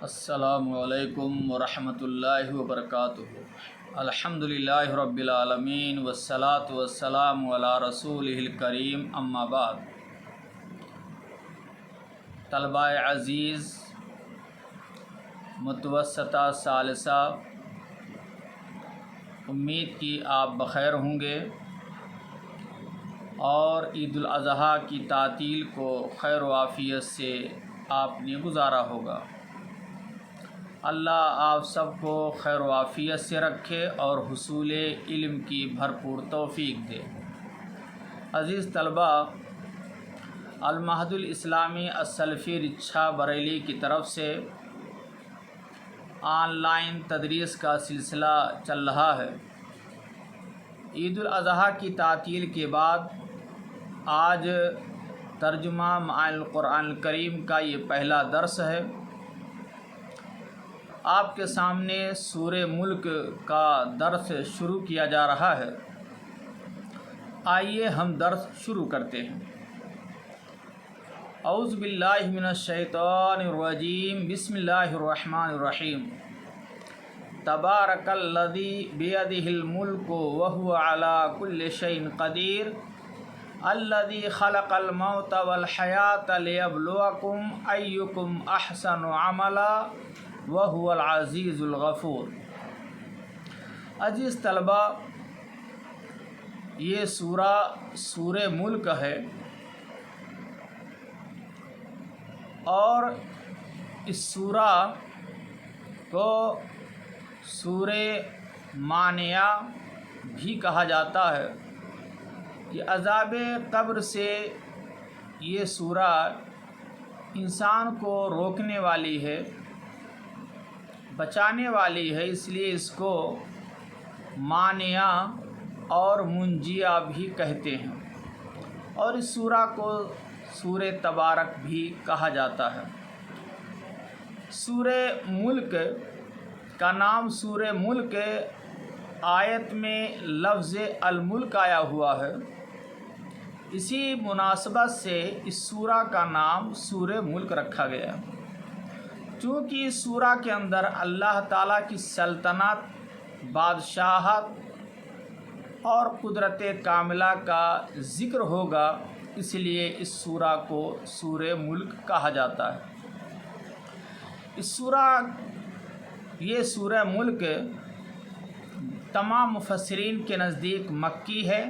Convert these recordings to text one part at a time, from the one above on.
السلام علیکم ورحمۃ اللہ وبرکاتہ۔ الحمدللہ رب العالمین والصلاة والسلام علی رسولہ الکریم، اما بعد۔ طلبہ عزیز، متوسطہ ثالثہ، امید کی آپ بخیر ہوں گے اور عید الاضحیٰ کی تعطیل کو خیر و عافیت سے آپ نے گزارا ہوگا۔ اللہ آپ سب کو خیر و عافیت سے رکھے اور حصول علم کی بھرپور توفیق دے۔ عزیز طلبہ، المعہد الاسلامی السلفی رچھا بریلی کی طرف سے آن لائن تدریس کا سلسلہ چل رہا ہے۔ عید الاضحیٰ کی تعطیل کے بعد آج ترجمہ معانی القرآن الکریم کا یہ پہلا درس ہے۔ آپ کے سامنے سورہ ملک کا درس شروع کیا جا رہا ہے۔ آئیے ہم درس شروع کرتے ہیں۔ اعوذ باللہ من الشیطان الرجیم، بسم اللہ الرحمن الرحیم۔ تبارک الذی بیدہ الملک وہو علی کل شیء قدیر، الذی خلق الموت والحیاۃ لیبلوکم ایکم احسن عملا وہو العزیز الغفور۔ عزیز طلبہ، یہ سورہ ملک ہے اور اس سورہ کو سورہ مانعہ بھی کہا جاتا ہے کہ عذاب قبر سے یہ سورہ انسان کو روکنے والی ہے، بچانے والی ہے، اس لیے اس کو مانعہ اور منجیہ بھی کہتے ہیں، اور اس سورہ کو سورہ تبارک بھی کہا جاتا ہے۔ سورہ ملک کا نام سورہ ملک آیت میں لفظ الملک آیا ہوا ہے، اسی مناسبت سے اس سورہ کا نام سورہ ملک رکھا گیا ہے، چونکہ اس سورہ کے اندر اللہ تعالیٰ کی سلطنت، بادشاہت اور قدرت کاملہ کا ذکر ہوگا، اس لیے اس سورہ کو سورہ ملک کہا جاتا ہے۔ یہ سورہ ملک تمام مفسرین کے نزدیک مکی ہے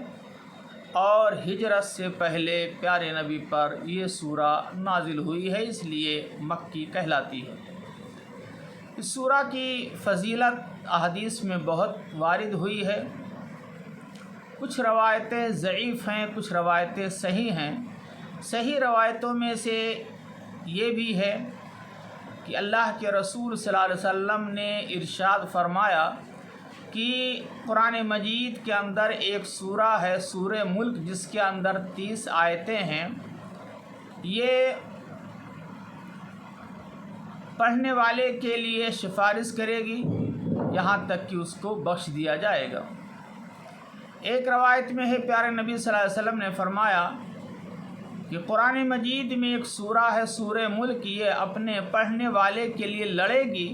اور ہجرت سے پہلے پیارے نبی پر یہ سورہ نازل ہوئی ہے، اس لیے مکی کہلاتی ہے۔ اس سورہ کی فضیلت احادیث میں بہت وارد ہوئی ہے، کچھ روایتیں ضعیف ہیں، کچھ روایتیں صحیح ہیں۔ صحیح روایتوں میں سے یہ بھی ہے کہ اللہ کے رسول صلی اللہ علیہ وسلم نے ارشاد فرمایا کہ قرآن مجید کے اندر ایک سورہ ہے سورہ ملک، جس کے اندر 30 آیتیں ہیں، یہ پڑھنے والے کے لیے سفارش کرے گی یہاں تک کہ اس کو بخش دیا جائے گا۔ ایک روایت میں ہے پیارے نبی صلی اللہ علیہ وسلم نے فرمایا کہ قرآن مجید میں ایک سورہ ہے سورہ ملک، یہ اپنے پڑھنے والے کے لیے لڑے گی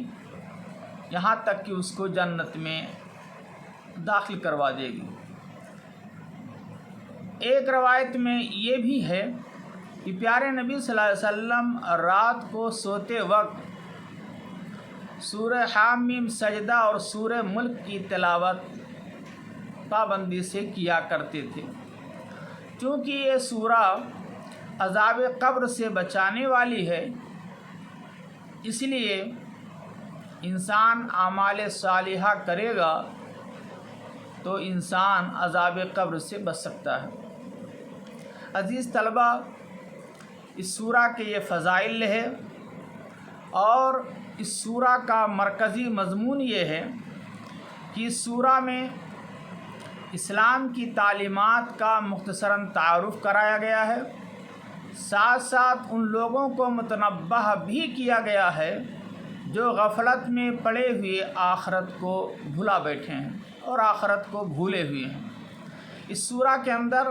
یہاں تک کہ اس کو جنت میں داخل کروا دے گی۔ ایک روایت میں یہ بھی ہے کہ پیارے نبی صلی اللہ علیہ وسلم رات کو سوتے وقت سورہ حامیم، سجدہ اور سورہ ملک کی تلاوت پابندی سے کیا کرتے تھے، چونکہ یہ سورہ عذاب قبر سے بچانے والی ہے، اس لیے انسان اعمال صالحہ کرے گا تو انسان عذاب قبر سے بچ سکتا ہے۔ عزیز طلبہ، اس سورہ کے یہ فضائل ہے اور اس سورہ کا مرکزی مضمون یہ ہے کہ اس سورہ میں اسلام کی تعلیمات کا مختصراً تعارف کرایا گیا ہے، ساتھ ساتھ ان لوگوں کو متنبہ بھی کیا گیا ہے جو غفلت میں پڑے ہوئے آخرت کو بھلا بیٹھے ہیں اور آخرت کو بھولے ہوئے ہیں۔ اس سورہ کے اندر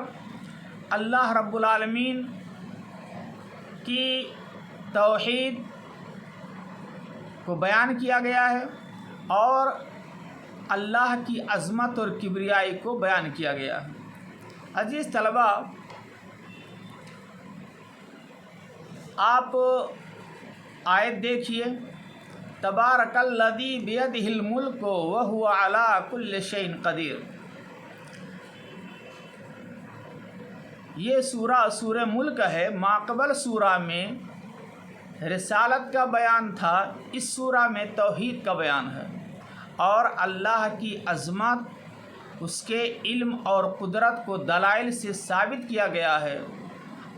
اللہ رب العالمین کی توحید کو بیان کیا گیا ہے اور اللہ کی عظمت اور کبریائی کو بیان کیا گیا ہے۔ عزیز طلبہ، آپ آیت دیکھیے، تبارک الذی بیدہ الملک وہو علی کل شیء قدیر۔ یہ سورہ ملک ہے۔ ماقبل سورہ میں رسالت کا بیان تھا، اس سورہ میں توحید کا بیان ہے اور اللہ کی عظمت، اس کے علم اور قدرت کو دلائل سے ثابت کیا گیا ہے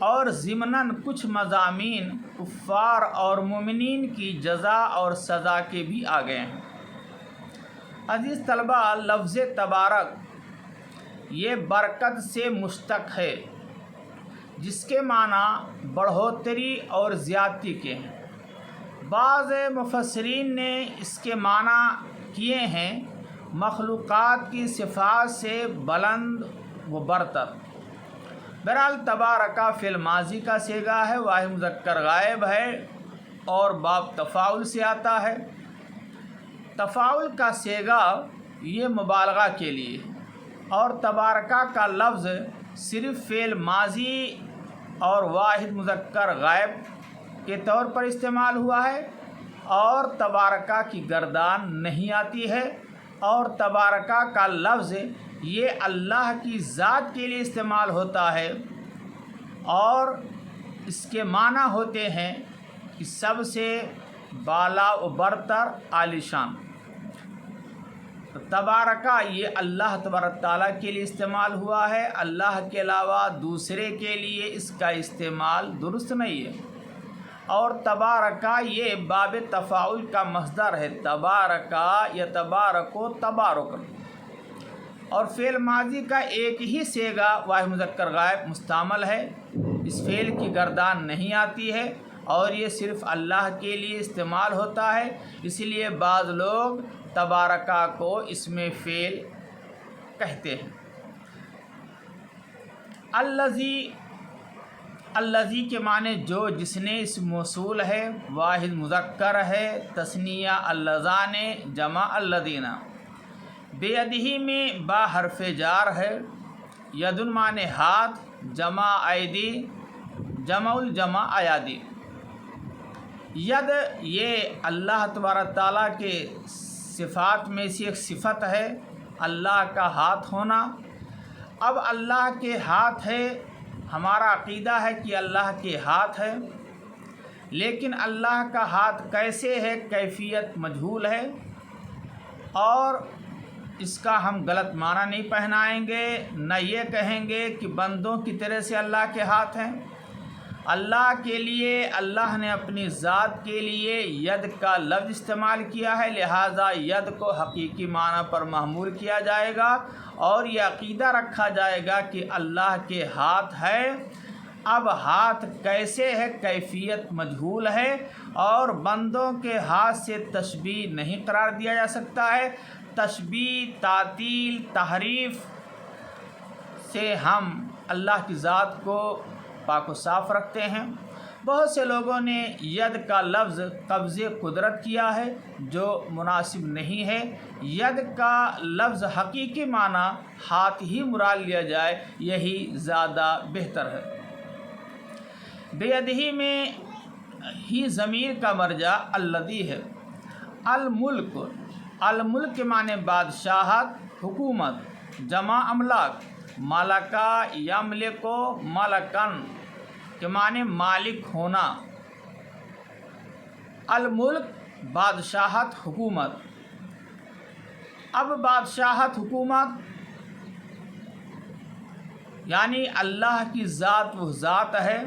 اور ضمناً کچھ مضامین کفار اور مومنین کی جزا اور سزا کے بھی آ گئے ہیں۔ عزیز طلبہ، لفظ تبارک یہ برکت سے مشتق ہے، جس کے معنی بڑھوتری اور زیادتی کے ہیں۔ بعض مفسرین نے اس کے معنی کیے ہیں مخلوقات کی صفات سے بلند و برتر۔ بہرحال تبارکہ فعل ماضی کا صیغہ ہے، واحد مذکر غائب ہے اور باب تفاعل سے آتا ہے۔ تفاعل کا صیغہ یہ مبالغہ کے لیے، اور تبارکہ کا لفظ صرف فعل ماضی اور واحد مذکر غائب کے طور پر استعمال ہوا ہے، اور تبارکہ کی گردان نہیں آتی ہے، اور تبارکہ کا لفظ یہ اللہ کی ذات کے لیے استعمال ہوتا ہے اور اس کے معنی ہوتے ہیں کہ سب سے بالا و برتر، عالی شان۔ تبارکہ یہ اللہ تبارک تعالیٰ کے لیے استعمال ہوا ہے، اللہ کے علاوہ دوسرے کے لیے اس کا استعمال درست نہیں ہے۔ اور تبارکہ یہ باب تفاعل کا مصدر ہے، تبارکہ یتبارک و تبارک، اور فعل ماضی کا ایک ہی صیغہ واحد مذکر غائب مستعمل ہے، اس فعل کی گردان نہیں آتی ہے اور یہ صرف اللہ کے لیے استعمال ہوتا ہے، اس لیے بعض لوگ تبارکہ کو اسم فعل کہتے ہیں۔ الذی کے معنی جو، جس نے، اسم موصول ہے، واحد مذکر ہے، تثنیہ اللذان جمع الذین۔ بیدہ میں با حرف جار ہے، ید معنی ہاتھ، جمع ایدی، جمع الجمع ایادی۔ ید یہ اللہ تبارک تعالیٰ کے صفات میں سے ایک صفت ہے، اللہ کا ہاتھ ہونا۔ اب اللہ کے ہاتھ ہے، ہمارا عقیدہ ہے کہ اللہ کے ہاتھ ہے، لیکن اللہ کا ہاتھ کیسے ہے، کیفیت مجہول ہے، اور اس کا ہم غلط معنی نہیں پہنائیں گے، نہ یہ کہیں گے کہ بندوں کی طرح سے اللہ کے ہاتھ ہیں۔ اللہ کے لیے، اللہ نے اپنی ذات کے لیے ید کا لفظ استعمال کیا ہے، لہٰذا ید کو حقیقی معنی پر محمول کیا جائے گا اور یہ عقیدہ رکھا جائے گا کہ اللہ کے ہاتھ ہے۔ اب ہاتھ کیسے ہے، کیفیت مجہول ہے، اور بندوں کے ہاتھ سے تشبیہ نہیں قرار دیا جا سکتا ہے۔ تشبیہ، تعطیل، تحریف سے ہم اللہ کی ذات کو پاک و صاف رکھتے ہیں۔ بہت سے لوگوں نے ید کا لفظ قبض قدرت کیا ہے، جو مناسب نہیں ہے۔ ید کا لفظ حقیقی معنی ہاتھ ہی مراد لیا جائے، یہی زیادہ بہتر ہے۔ بیدہ میں ہی ضمیر کا مرجع الذی ہے۔ الملک، الملک کے معنی بادشاہت، حکومت، جمع املاک، ملکہ یملکو ملکن کے معنی مالک ہونا۔ الملک بادشاہت، حکومت۔ اب بادشاہت، حکومت یعنی اللہ کی ذات وہ ذات ہے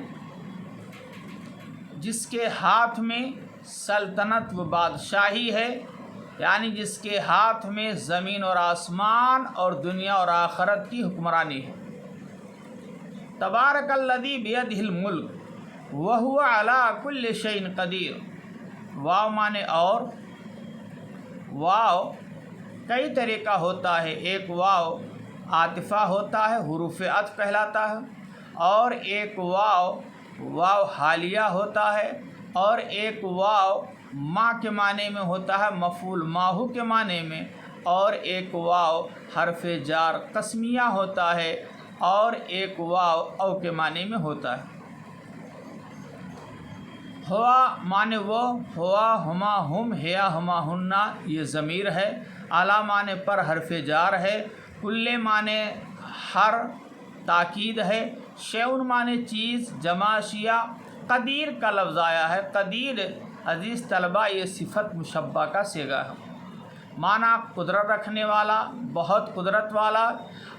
جس کے ہاتھ میں سلطنت و بادشاہی ہے، یعنی جس کے ہاتھ میں زمین اور آسمان اور دنیا اور آخرت کی حکمرانی ہے۔ تبارک الذی بیدہ الملک وہو علی کل شیء قدیر۔ واو معنی اور، واو کئی طرح کا ہوتا ہے، ایک واو عاطفہ ہوتا ہے، حروف عطف کہلاتا ہے، اور ایک واو حالیہ ہوتا ہے، اور ایک واو ما کے معنی میں ہوتا ہے مفعول ماہو کے معنی میں، اور ایک واو حرف جار قسمیہ ہوتا ہے، اور ایک واو او کے معنی میں ہوتا ہے۔ ہوا معنی وہ، ہوا ہما ہم ہیا ہما ہننا یہ ضمیر ہے۔ اعلیٰ معنی پر حرف جار ہے۔ کل معنی ہر تاکید ہے۔ شیون معنی چیز جمع اشیاء۔ قدیر کا لفظ آیا ہے۔ قدیر عزیز طلبہ یہ صفت مشبہ کا صیغہ ہے، معنی قدرت رکھنے والا، بہت قدرت والا،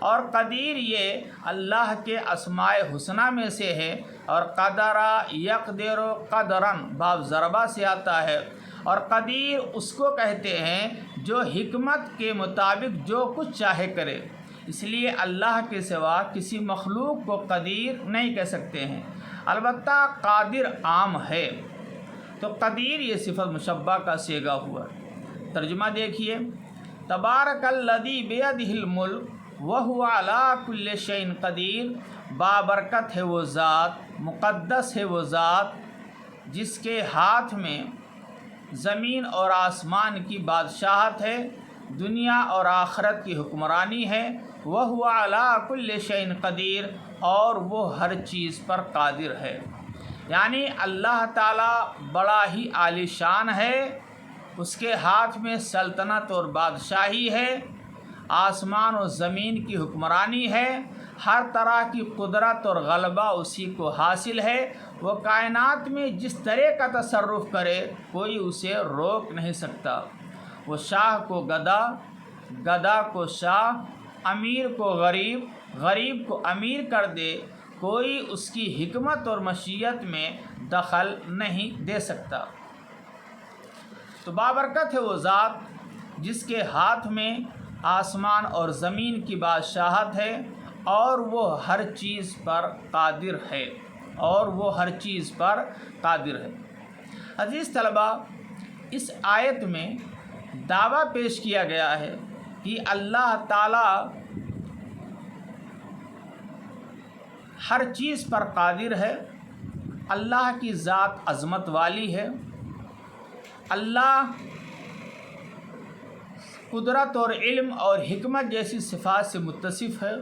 اور قدیر یہ اللہ کے اسماء حسنہ میں سے ہے، اور قدرہ یقدر قدرن باب ضربہ سے آتا ہے، اور قدیر اس کو کہتے ہیں جو حکمت کے مطابق جو کچھ چاہے کرے، اس لیے اللہ کے سوا کسی مخلوق کو قدیر نہیں کہہ سکتے ہیں، البتہ قادر عام ہے، تو قدیر یہ صفت مشبہ کا صیغہ ہوا۔ ترجمہ دیکھیے، تبارک الذی بیدہ الملک وہو علی کل شیء قدیر، بابرکت ہے وہ ذات، مقدس ہے وہ ذات جس کے ہاتھ میں زمین اور آسمان کی بادشاہت ہے، دنیا اور آخرت کی حکمرانی ہے، وہو علی کل شیء قدیر، اور وہ ہر چیز پر قادر ہے۔ یعنی اللہ تعالیٰ بڑا ہی عالی شان ہے، اس کے ہاتھ میں سلطنت اور بادشاہی ہے، آسمان و زمین کی حکمرانی ہے، ہر طرح کی قدرت اور غلبہ اسی کو حاصل ہے، وہ کائنات میں جس طرح کا تصرف کرے کوئی اسے روک نہیں سکتا، وہ شاہ کو گدا، گدا کو شاہ، امیر کو غریب، غریب کو امیر کر دے، کوئی اس کی حکمت اور مشیت میں دخل نہیں دے سکتا۔ تو بابرکت ہے وہ ذات جس کے ہاتھ میں آسمان اور زمین کی بادشاہت ہے، اور وہ ہر چیز پر قادر ہے، اور وہ ہر چیز پر قادر ہے۔ عزیز طلبہ، اس آیت میں دعویٰ پیش کیا گیا ہے کہ اللہ تعالیٰ ہر چیز پر قادر ہے، اللہ کی ذات عظمت والی ہے، اللہ قدرت اور علم اور حکمت جیسی صفات سے متصف ہے۔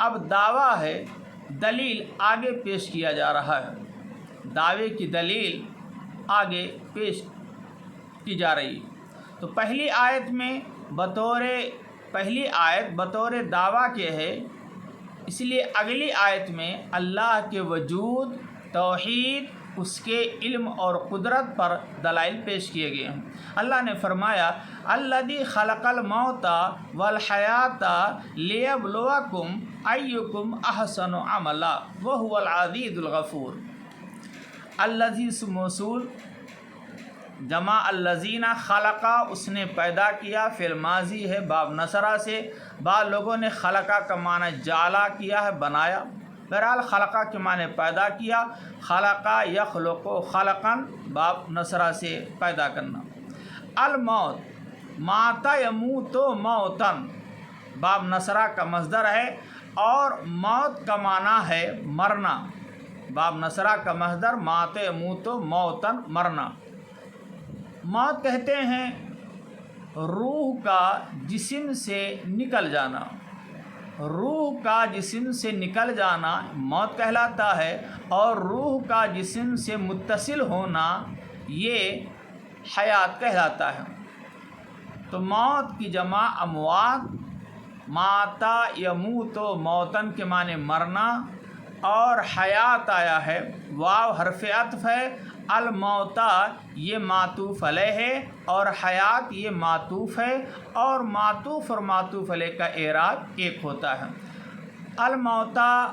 اب دعویٰ ہے، دلیل آگے پیش کیا جا رہا ہے، دعوے کی دلیل آگے پیش کی جا رہی ہے۔ تو پہلی آیت بطور دعویٰ کے ہے، اس لیے اگلی آیت میں اللہ کے وجود، توحید، اس کے علم اور قدرت پر دلائل پیش کیے گئے ہیں۔ اللہ نے فرمایا الذی خلق الموت والحیات لیبلوکم ایکم احسن عملا وہو العزیز الغفور۔ الذی اسم موصول جمع الذین خلقا، اس نے پیدا کیا، فعل ماضی ہے باب نصرہ سے، بعض لوگوں نے خلقہ کا معنی جعلا کیا ہے، بنایا، بہرحال خلقہ کے معنی پیدا کیا، خلقہ یخلق خلقاً باب نصرہ سے پیدا کرنا۔ الموت مات یموت موتاً باب نصرہ کا مصدر ہے، اور موت کا معنی ہے مرنا، باب نصرہ کا مصدر مات یموت موتاً مرنا۔ موت کہتے ہیں روح کا جسم سے نکل جانا، روح کا جسم سے نکل جانا موت کہلاتا ہے، اور روح کا جسم سے متصل ہونا یہ حیات کہلاتا ہے۔ تو موت کی جمع اموات، ماتا یموت موتن کے معنی مرنا، اور حیات آیا ہے، واو حرف عطف ہے، الموتا یہ معطوف علیہ ہے، اور حیات یہ معطوف ہے، اور معطوف اور معطوف علیہ کا اعراب ایک ہوتا ہے۔ الموتا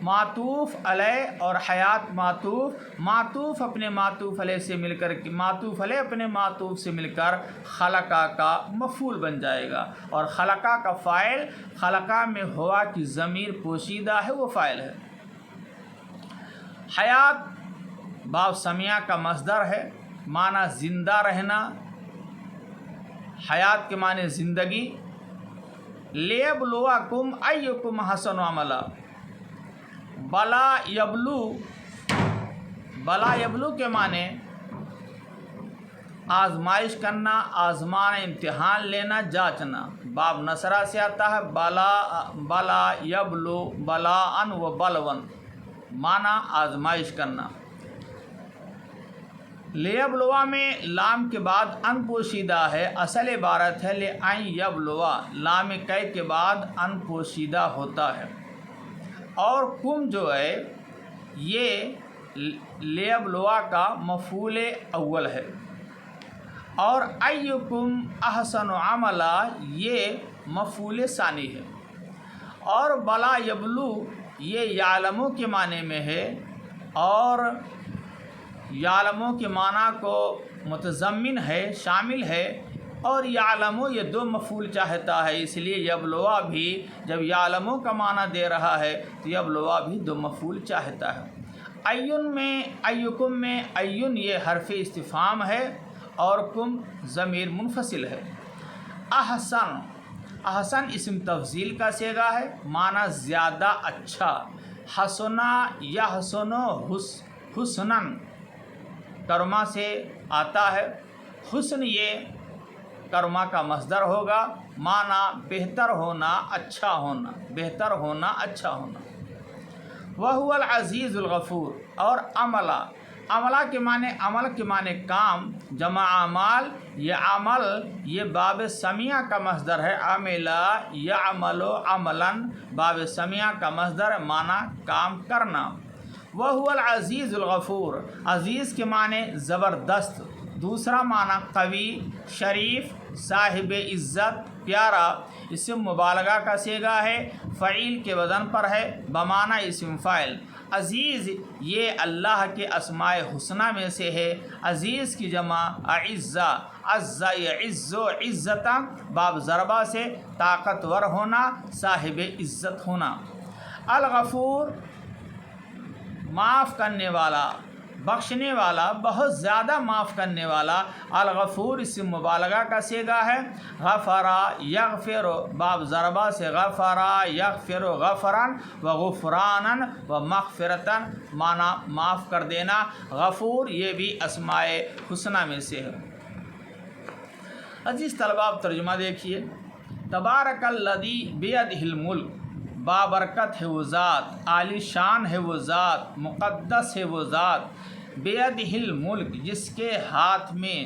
معطوف علیہ اور حیات معطوف اپنے معطوف علیہ سے مل کر، معطوف علیہ اپنے معطوف سے مل کر خلقہ کا مفعول بن جائے گا، اور خلقہ کا فاعل، خلقہ میں ہوا کی ضمیر پوشیدہ ہے، وہ فاعل ہے۔ حیات باب سمیہ کا مصدر ہے، معنی زندہ رہنا، حیات کے معنی زندگی۔ لیبلوکم ایکم احسن عملا، بلا یبلو کے معنی آزمائش کرنا، آزمانا، امتحان لینا، جانچنا۔ باب نصرہ سے آتا ہے بلا یبلو بلاءً و بلون، معنی آزمائش کرنا۔ لیبلوا میں لام کے بعد ان پوشیدہ ہے، اصل عبارت ہے لئن یبلوا، لام کئی کے بعد ان پوشیدہ ہوتا ہے۔ اور کم جو ہے یہ لیبلوا کا مفعول اول ہے، اور ایکم احسن عملا یہ مفعول ثانی ہے۔ اور بلا یبلو یہ یعلمو کے معنی میں ہے، اور یعلمو کے معنی کو متضمن ہے، شامل ہے، اور یعلمو یہ دو مفعول چاہتا ہے، اس لیے یبلوا بھی جب یعلمو کا معنی دے رہا ہے تو یبلوا بھی دو مفعول چاہتا ہے۔ ایکم میں ایون یہ حرف استفہام ہے، اور کم ضمیر منفصل ہے۔ احسن اسم تفضیل کا صیغہ ہے، معنی زیادہ اچھا۔ حسنا یحسن حسناً کرما سے آتا ہے، حسن یہ کرما کا مصدر ہوگا، معنی بہتر ہونا، اچھا ہونا، بہتر ہونا، اچھا ہونا۔ وَهُوَ الْعَزِيزُ الْغَفُورُ، اور عملہ کے معنی کام، جمع اعمال، یہ عمل یہ باب سمیع کا مصدر ہے، عملا یعمل عملاً، باب سمیع کا مصدر ہے، معنی کام کرنا۔ وَهُوَ الْعَزِيزُ الْغَفُورُ، عزیز کے معنی زبردست، دوسرا معنی قوی، شریف، صاحب عزت، پیارا، اسم مبالغہ کا صیغہ ہے، فعیل کے وزن پر ہے، بمعنی اسم فاعل۔ عزیز یہ اللہ کے اسماء حسنہ میں سے ہے، عزیز کی جمع اعزہ، عزہ یعز عزتا، باب ضربہ سے طاقتور ہونا، صاحب عزت ہونا۔ الغفور معاف کرنے والا، بخشنے والا، بہت زیادہ معاف کرنے والا۔ الغفور اسم مبالغہ کا صیغہ ہے، غفرا یغفر، باب ضربہ سے غفرا یغفر غفراً و غفرانا و مغفرتاً، معنی معاف کر دینا۔ غفور یہ بھی اسماء حسنہ میں سے ہے۔ عزیز طلباء آپ ترجمہ دیکھیے۔ تبارک الذی بیدہ الملک، بابرکت ہے وہ ذات، عالی شان ہے وہ ذات، مقدس ہے وہ ذات، بیدہ الملک جس کے ہاتھ میں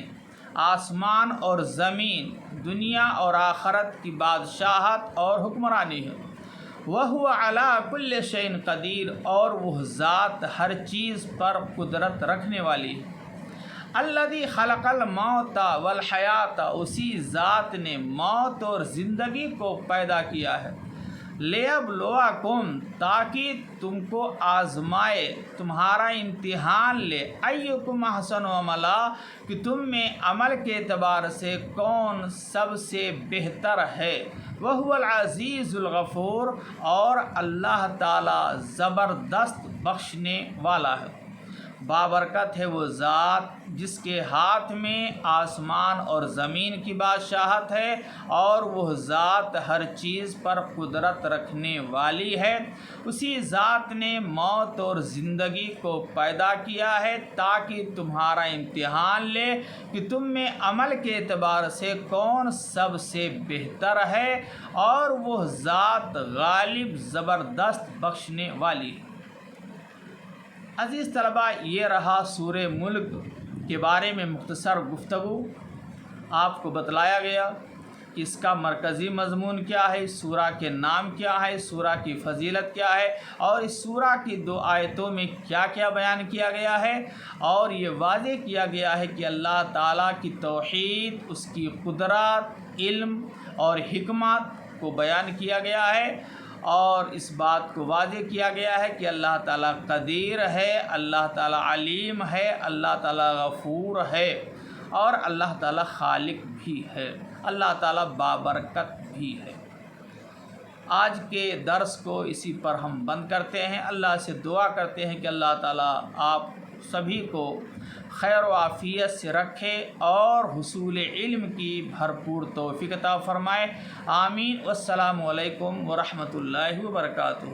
آسمان اور زمین، دنیا اور آخرت کی بادشاہت اور حکمرانی ہے۔ وَهُوَ عَلَىٰ كُلِّ شَيْءٍ قدیر، اور وہ ذات ہر چیز پر قدرت رکھنے والی ہے۔ الذی خلق الموت والحیات، اسی ذات نے موت اور زندگی کو پیدا کیا ہے۔ لیبلوکم، تاکہ تم کو آزمائے، تمہارا امتحان لے، ایکم احسن عملا، کہ تم میں عمل کے اعتبار سے کون سب سے بہتر ہے۔ وَهُوَ الْعَزِيزُ الْغَفُورُ، اور اللہ تعالی زبردست بخشنے والا ہے۔ بابرکت ہے وہ ذات جس کے ہاتھ میں آسمان اور زمین کی بادشاہت ہے، اور وہ ذات ہر چیز پر قدرت رکھنے والی ہے۔ اسی ذات نے موت اور زندگی کو پیدا کیا ہے تاکہ تمہارا امتحان لے کہ تم میں عمل کے اعتبار سے کون سب سے بہتر ہے، اور وہ ذات غالب زبردست بخشنے والی ہے۔ عزیز طلباء یہ رہا سورہ ملک کے بارے میں مختصر گفتگو، آپ کو بتلایا گیا کہ اس کا مرکزی مضمون کیا ہے، اس سورہ کے نام کیا ہے، اس سورہ کی فضیلت کیا ہے، اور اس سورہ کی 2 آیتوں میں کیا کیا بیان کیا گیا ہے، اور یہ واضح کیا گیا ہے کہ اللہ تعالیٰ کی توحید، اس کی قدرت، علم اور حکمت کو بیان کیا گیا ہے، اور اس بات کو واضح کیا گیا ہے کہ اللہ تعالیٰ قدیر ہے، اللہ تعالیٰ علیم ہے، اللہ تعالیٰ غفور ہے، اور اللہ تعالیٰ خالق بھی ہے، اللہ تعالیٰ بابرکت بھی ہے۔ آج کے درس کو اسی پر ہم بند کرتے ہیں۔ اللہ سے دعا کرتے ہیں کہ اللہ تعالیٰ آپ سبھی کو خیر و عافیت سے رکھے اور حصول علم کی بھرپور توفیق عطا فرمائے۔ آمین۔ والسلام علیکم ورحمۃ اللہ وبرکاتہ۔